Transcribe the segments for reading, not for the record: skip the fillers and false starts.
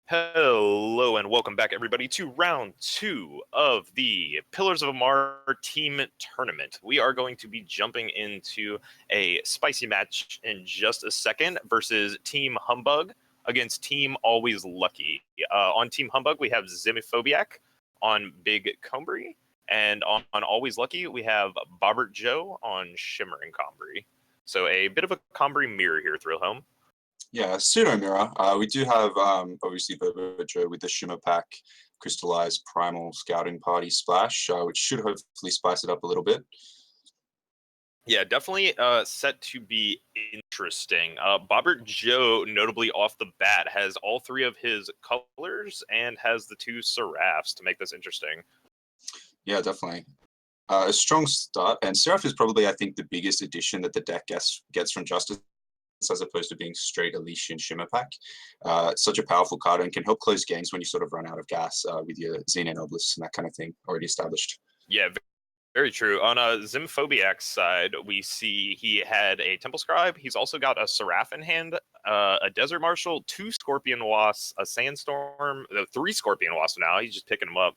Hello and welcome back, everybody, to round 2 of the Pillars of Amar team tournament. We are going to be jumping into a spicy match in just a second versus Team Humbug against Team AlwaysLucky. On Team Humbug, we have Zimiphobiac on Big Combry, and on AlwaysLucky, we have Bobbert Joe on Shimmering Combry. So a bit of a Combry mirror here, Thrillhome. Yeah, pseudo mirror. We do have obviously WB2 with the Shimmer Pack, Crystallized Primal Scouting Party Splash, which should hopefully spice it up a little bit. Yeah, definitely set to be interesting. Bobbert Joe, notably off the bat, has all 3 of his colors and has the 2 Seraphs to make this interesting. Yeah, definitely. A strong start, and Seraph is probably, I think, the biggest addition that the deck gets from Justice, as opposed to being straight Elysian Shimmer Pack. Such a powerful card and can help close games when you sort of run out of gas with your Xenon Obelisk and that kind of thing already established. Yeah, very true. On Zimphobiac's side, we see he had a Temple Scribe. He's also got a Seraph in hand, a Desert Marshal, 2 Scorpion Wasps, a Sandstorm, 3 Scorpion Wasps now. He's just picking them up.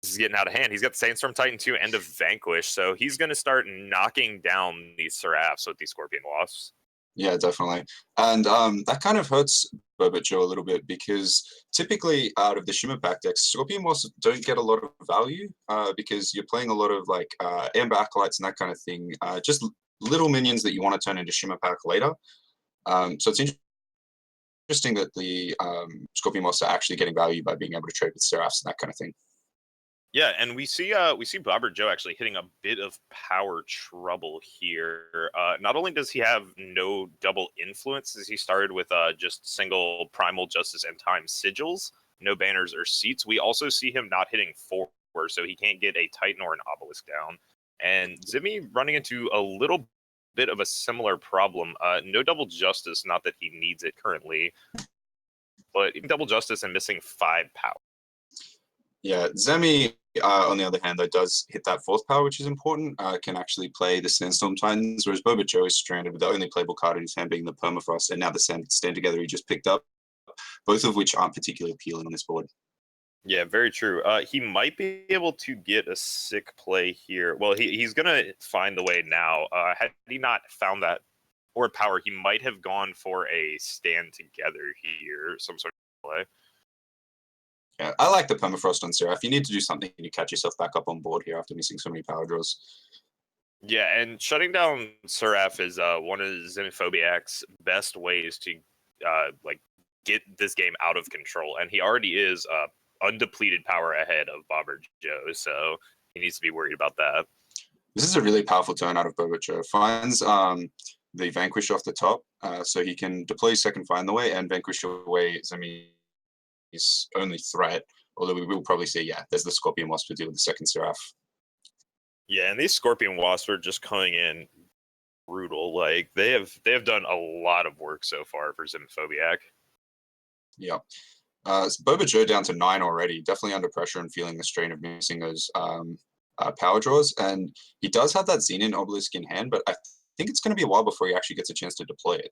This is getting out of hand. He's got the Sandstorm Titan 2 and a Vanquish, so he's going to start knocking down these Seraphs with these Scorpion Wasps. Yeah, definitely. And that kind of hurts Bobbert Joe a little bit because typically out of the Shimmer Pack decks, Scorpion Wasps don't get a lot of value because you're playing a lot of like Amber Acolytes and that kind of thing. Just little minions that you want to turn into Shimmer Pack later. So it's interesting that the Scorpion Wasps are actually getting value by being able to trade with Seraphs and that kind of thing. Yeah, and we see Bobbert Joe actually hitting a bit of power trouble here. Not only does he have no double influence, as he started with just single Primal Justice and Time sigils, no banners or seats. We also see him not hitting 4, so he can't get a Titan or an Obelisk down. And Zimmy running into a little bit of a similar problem. No double Justice, not that he needs it currently, but double Justice and missing 5 power. Yeah, Zemi, on the other hand, though, does hit that 4th power, which is important. Can actually play the Sandstorm Titans, whereas Bobbert Joe is stranded with the only playable card in his hand being the Permafrost, and now the Stand Together he just picked up, both of which aren't particularly appealing on this board. Yeah, very true. He might be able to get a sick play here. Well, he's going to find the way now. Had he not found that or power, he might have gone for a Stand Together here, some sort of play. Yeah, I like the Permafrost on Seraph. You need to do something to catch yourself back up on board here after missing so many power draws. Yeah, and shutting down Seraph is one of Zimiphobiac's best ways to get this game out of control. And he already is undepleted power ahead of Bobbert Joe, so he needs to be worried about that. This is a really powerful turn out of Bobbert Joe. Finds the Vanquish off the top, so he can deploy second Find the Way and Vanquish away Zemi's only threat. Although we will probably see, yeah, there's the Scorpion Wasp to deal with the second Seraph. Yeah, and these Scorpion Wasps are just coming in brutal. Like they have done a lot of work so far for Zimiphobiac. Yeah. Bobbert Joe down to 9 already, definitely under pressure and feeling the strain of missing those power draws. And he does have that Xenon Obelisk in hand, but I think it's going to be a while before he actually gets a chance to deploy it.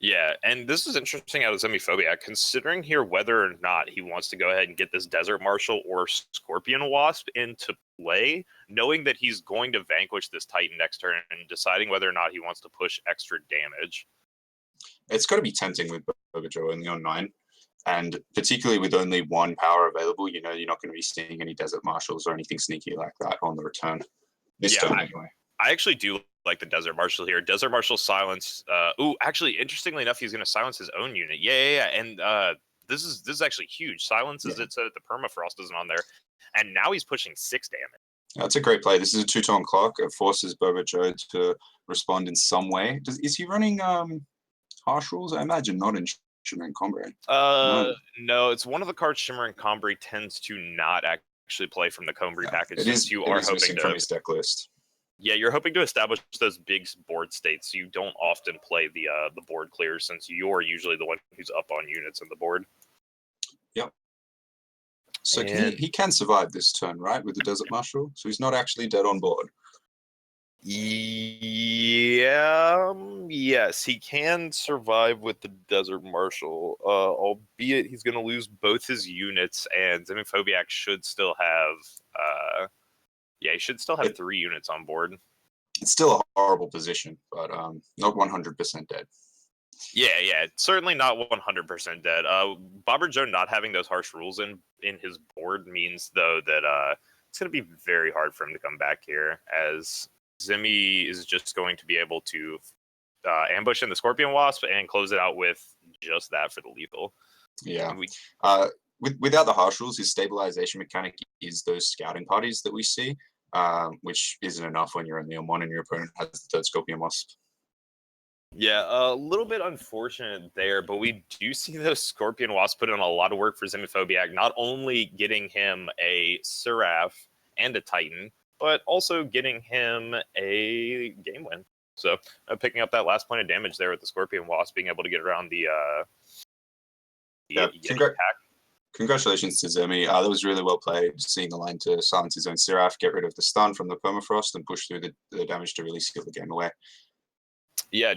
Yeah, and this is interesting out of Zimiphobiac, considering here whether or not he wants to go ahead and get this Desert Marshal or Scorpion Wasp into play, knowing that he's going to vanquish this Titan next turn and deciding whether or not he wants to push extra damage. It's got to be tempting with Bobbert Joe only on 9. And particularly with only 1 power available, you know you're not going to be seeing any Desert Marshals or anything sneaky like that on the return. This turn, anyway. I actually do like the Desert Marshal here. Desert Marshal silence. Actually, interestingly enough, he's going to silence his own unit. Yeah. And this is actually huge. Silences it so that the Permafrost isn't on there. And now he's pushing 6 damage. That's a great play. This is a 2-tone clock. It forces Bobbert Joe to respond in some way. Is he running harsh rules? I imagine not in Shimmering Combry. No, it's one of the cards Shimmering Combry tends to not actually play from the Combry package. It is missing from his deck list. Yeah, you're hoping to establish those big board states. So you don't often play the board clears since you're usually the one who's up on units in the board. Yep. So he can survive this turn, right, with the Desert Marshal? So he's not actually dead on board. Yes, he can survive with the Desert Marshal, albeit he's going to lose both his units, and Zemiphobiac should still have, he should still have It, 3 units on board. it's still a horrible position, but not 100% dead. Yeah, certainly not 100% dead. Bobber Joe not having those harsh rules in his board means, though, that it's going to be very hard for him to come back here, as Zimmy is just going to be able to ambush in the Scorpion Wasp and close it out with just that for the lethal. Yeah. We, Without the harsh rules, his stabilization mechanic is those scouting parties that we see, which isn't enough when you're only on one and your opponent has the third Scorpion Wasp. Yeah, a little bit unfortunate there, but we do see those Scorpion Wasps put in a lot of work for Zemiphobiac, not only getting him a Seraph and a Titan, but also getting him a game win. So picking up that last point of damage there with the Scorpion Wasp, being able to get around the Yeti pack. Congratulations to Zemi. That was really well played, seeing the line to silence his own Seraph, get rid of the stun from the permafrost, and push through the damage to really seal the game away. Yeah,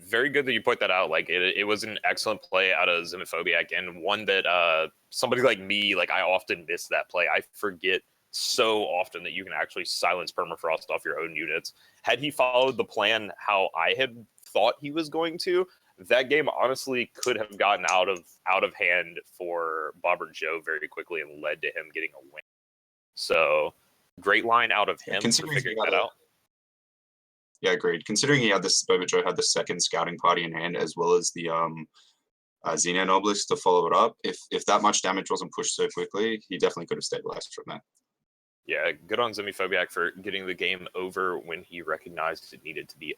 very good that you point that out. Like, it was an excellent play out of Zemiphobiac, and one that somebody like me, like, I often miss that play. I forget so often that you can actually silence permafrost off your own units. Had he followed the plan how I had thought he was going to, that game honestly could have gotten out of hand for Bobber Joe very quickly and led to him getting a win. So, great line out of him for figuring that out. Yeah, agreed. Considering he had this, Bobajo had the second scouting party in hand, as well as the Xenon Obelisk to follow it up. If that much damage wasn't pushed so quickly, he definitely could have stabilized from that. Yeah, good on Zemiphobiac for getting the game over when he recognized it needed to be.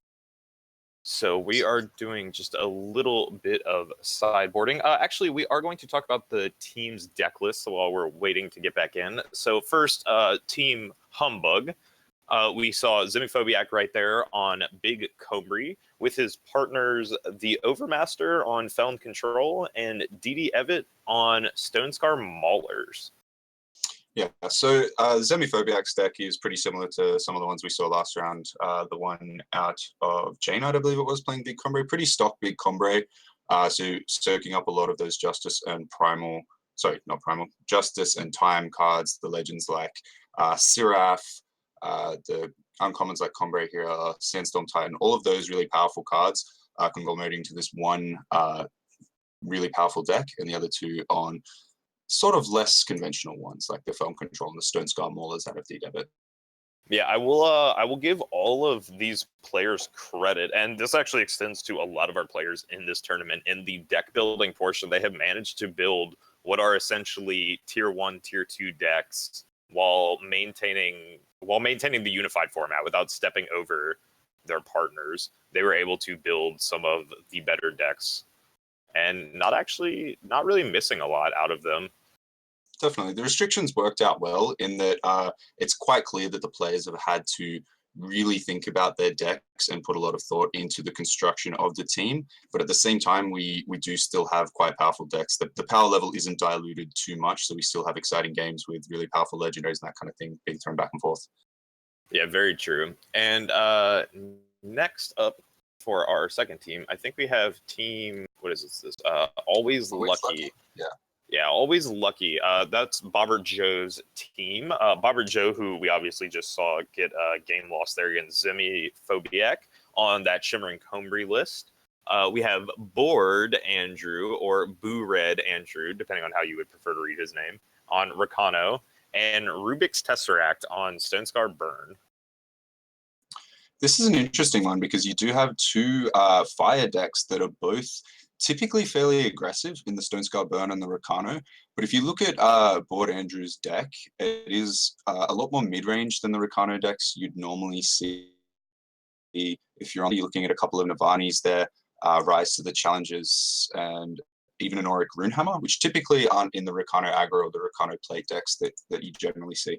So we are doing just a little bit of sideboarding. Actually, we are going to talk about the team's deck list while we're waiting to get back in. So first, Team Humbug. We saw Zemiphobiac right there on Big Cobry with his partners, the Overmaster on Felon Control and DD Evett on Stonescar Maulers. Yeah, so Zemiphobiac's deck is pretty similar to some of the ones we saw last round. The one out of Janeite, I believe it was, playing Big Combre. Pretty stock Big Combre. So soaking up a lot of those Justice and Primal, sorry, not Primal, Justice and Time cards, the legends like Seraph, the uncommons like Combre here, Sandstorm Titan, all of those really powerful cards conglomerating to this one really powerful deck, and the other two on sort of less conventional ones like the Felon Control and the Stonescar Maulers out of DD. Yeah, I will give all of these players credit, and this actually extends to a lot of our players in this tournament. In the deck building portion, they have managed to build what are essentially tier 1, tier 2 decks while maintaining the unified format without stepping over their partners. They were able to build some of the better decks and not really missing a lot out of them. Definitely. The restrictions worked out well in that it's quite clear that the players have had to really think about their decks and put a lot of thought into the construction of the team. But at the same time, we do still have quite powerful decks. The power level isn't diluted too much, so we still have exciting games with really powerful legendaries and that kind of thing being thrown back and forth. Yeah, very true. And next up for our second team, I think we have team, what is this? Always Lucky. Yeah, Always Lucky. That's Bobber Joe's team. Bobber Joe, who we obviously just saw get a game loss there against Zemiphobiac on that Shimmering Combry list. We have Bored Andrew, or Boo Red Andrew, depending on how you would prefer to read his name, on Rakano, and Rubik's Tesseract on Stonescar Burn. This is an interesting one because you do have two fire decks that are both typically fairly aggressive in the Stonescar Burn and the Rakano. But if you look at Bored Andrew's deck, it is a lot more mid-range than the Rakano decks you'd normally see. If you're only looking at a couple of Navani's there, Rise to the Challenges, and even an Auric Runehammer, which typically aren't in the Rakano aggro or the Rakano plate decks that you generally see.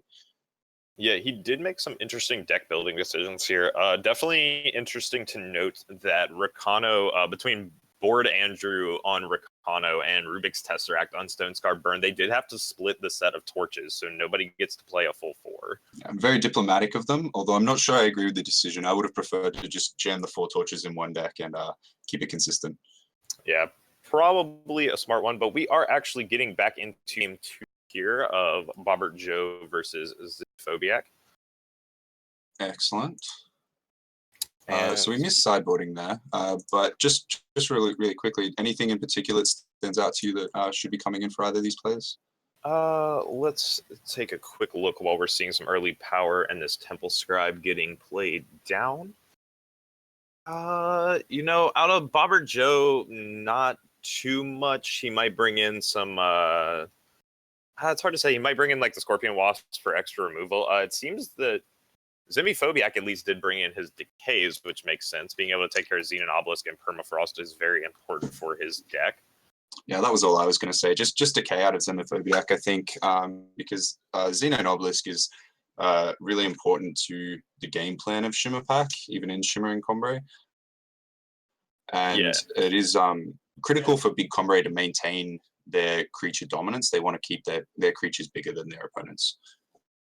Yeah, he did make some interesting deck building decisions here. Definitely interesting to note that Rakano, between Bored Andrew on Kano and Rubik's Tesseract on Stone Scar Burn, they did have to split the set of torches, so nobody gets to play a full 4. I'm very diplomatic of them, although I'm not sure I agree with the decision. I would have preferred to just jam the 4 torches in one deck and keep it consistent. Yeah, probably a smart one, but we are actually getting back into game 2 here of Bobbert Joe versus Xenophobiac. Excellent. And so we missed sideboarding there, but just really quickly, anything in particular that stands out to you that should be coming in for either of these players? Let's take a quick look while we're seeing some early power and this Temple Scribe getting played down. You know, out of Bobbert Joe, not too much. He might bring in some it's hard to say. He might bring in like the Scorpion Wasps for extra removal. It seems that Xenophobiac at least did bring in his decays, which makes sense. Being able to take care of Xenon Obelisk and Permafrost is very important for his deck. Yeah, that was all I was going to say. Just decay out of Xenophobiac, I think, because Xenon Obelisk is really important to the game plan of Shimmer Pack, even in Shimmer and Combre. And it is critical for Big Combre to maintain their creature dominance. They want to keep their creatures bigger than their opponents.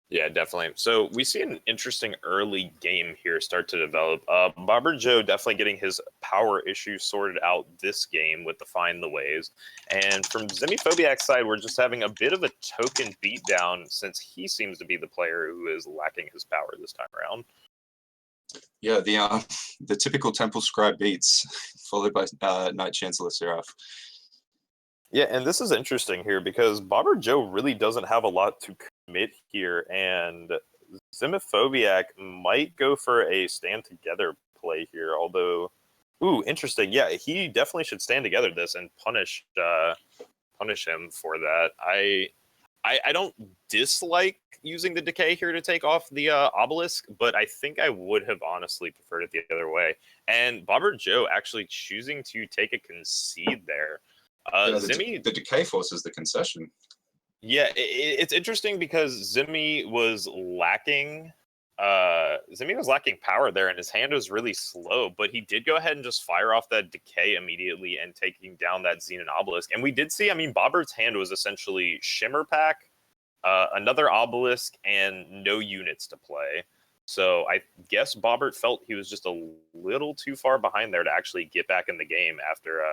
Yeah, definitely. So we see an interesting early game here start to develop. Bobbert Joe definitely getting his power issue sorted out this game with the Find the Ways. And from Xenophobiac's side, we're just having a bit of a token beatdown since he seems to be the player who is lacking his power this time around. Yeah, the typical Temple Scribe beats, followed by Knight Chancellor Seraph. Yeah, and this is interesting here because Bobbert Joe really doesn't have a lot to commit here, and Xenophobiac might go for a stand together play here, although, ooh, interesting. Yeah, he definitely should stand together this and punish him for that. I don't dislike using the decay here to take off the obelisk, but I think I would have honestly preferred it the other way. And Bobbert Joe actually choosing to take a concede there. The decay forces the concession. Yeah, it's interesting because Zimmy was lacking power there, and his hand was really slow. But he did go ahead and just fire off that decay immediately and taking down that Xenon Obelisk. And we did see, I mean, Bobbert's hand was essentially Shimmer Pack, another Obelisk, and no units to play. So I guess Bobbert felt he was just a little too far behind there to actually get back in the game after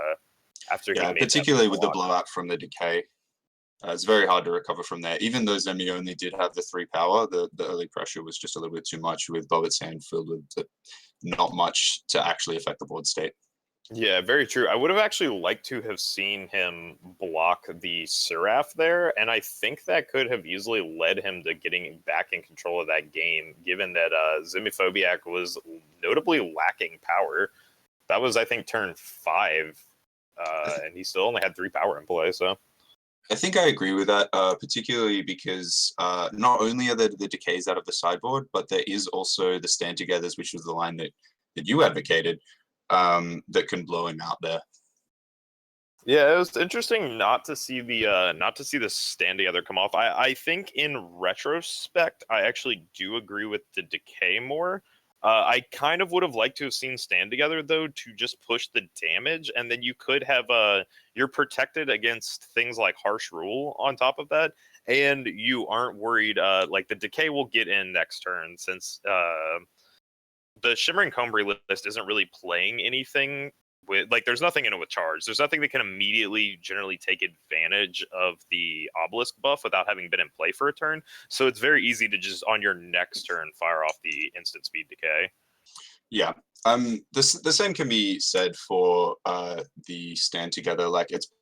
he made particularly with the blowout from the decay. It's very hard to recover from there. Even though Zemi only did have the 3 power, the early pressure was just a little bit too much with Bobbert's hand filled with not much to actually affect the board state. Yeah, very true. I would have actually liked to have seen him block the Seraph there, and I think that could have easily led him to getting back in control of that game, given that Xenophobiac was notably lacking power. That was, I think, turn 5, and he still only had 3 power in play, so... I think I agree with that, particularly because not only are there the decays out of the sideboard, but there is also the stand togethers, which was the line that you advocated, that can blow him out there. Yeah, it was interesting not to see the stand together come off. I think in retrospect, I actually do agree with the decay more. I kind of would have liked to have seen stand together though to just push the damage, and then you could have you're protected against things like harsh rule on top of that, and you aren't worried. Like the decay will get in next turn since the Shimmering Combry list isn't really playing anything with, like, there's nothing in it with charge. There's nothing that can immediately generally take advantage of the obelisk buff without having been in play for a turn. So it's very easy to just on your next turn fire off the instant speed decay. Yeah. The same can be said for the stand together. Like, it's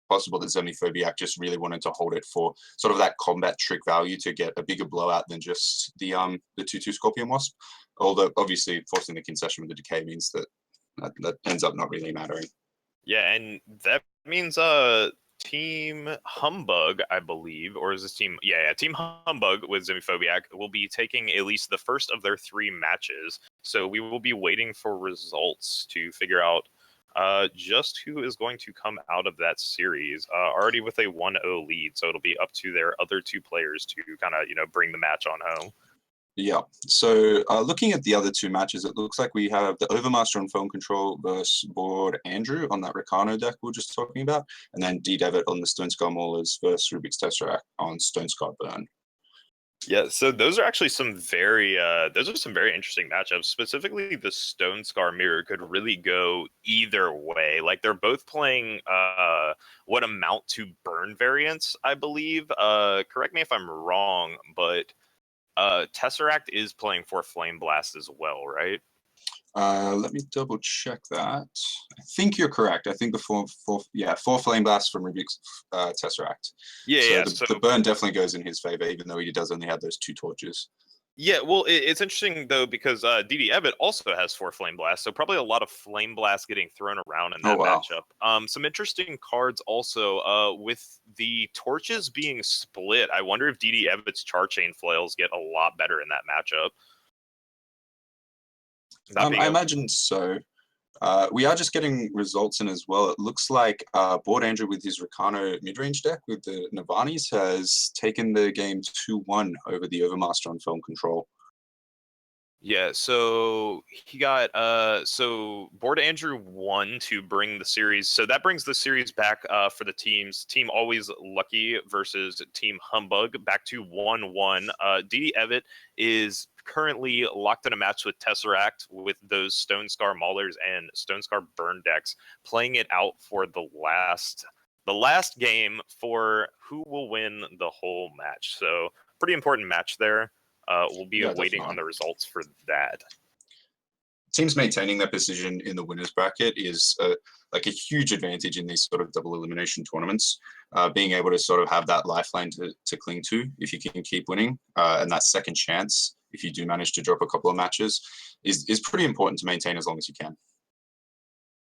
possible that Xenophobiac just really wanted to hold it for sort of that combat trick value to get a bigger blowout than just the 2/2 Scorpion Wasp. Although obviously forcing the concession with the decay means that ends up not really mattering. Yeah, and that means Team Humbug, I believe, or is this team? Yeah, Team Humbug with Xenophobiac will be taking at least the first of their 3 matches. So we will be waiting for results to figure out just who is going to come out of that series. Already with a 1-0 lead, so it'll be up to their other 2 players to kind of bring the match on home. Yeah. So looking at the other two matches, it looks like we have the Overmaster on phone control versus Board Andrew on that Ricano deck we were just talking about, and then D Devitt on the Stone Skull Maulers versus Rubik's Tesseract on Stone Skull Burn. Yeah, so those are actually some very interesting matchups. Specifically, the Stone Scar Mirror could really go either way. Like they're both playing what amount to burn variants, I believe. Correct me if I'm wrong, but Tesseract is playing for Flame Blast as well, right? Let me double check that. I think you're correct. I think the four Flame Blasts from Rubik's Tesseract. Yeah, So yeah. the burn definitely goes in his favor, even though he does only have those two torches. Yeah, well, it's interesting though because DD Evitt also has 4 Flame Blasts, so probably a lot of Flame Blasts getting thrown around in Oh that wow. matchup. Some interesting cards also with the torches being split. I wonder if DD Evitt's Char Chain Flails get a lot better in that matchup. That being I a imagine so. We are just getting results in as well. It looks like Board Andrew with his Ricano mid-range deck with the Navanis has taken the game 2-1 over the Overmaster on phone control. Yeah, so he got so Board Andrew won to bring the series. So that brings the series back for the teams. Team Always Lucky versus Team Humbug back to 1-1. DD Evitt is currently locked in a match with Tesseract with those Stone Scar Maulers and Stone Scar Burn decks, playing it out for the last game for who will win the whole match. So pretty important match there. We'll be Yeah, waiting on definitely. the results for that. Teams maintaining their position in the winners bracket is like a huge advantage in these sort of double elimination tournaments. Being able to sort of have that lifeline to cling to if you can keep winning, and that second chance if you do manage to drop a couple of matches is pretty important to maintain as long as you can.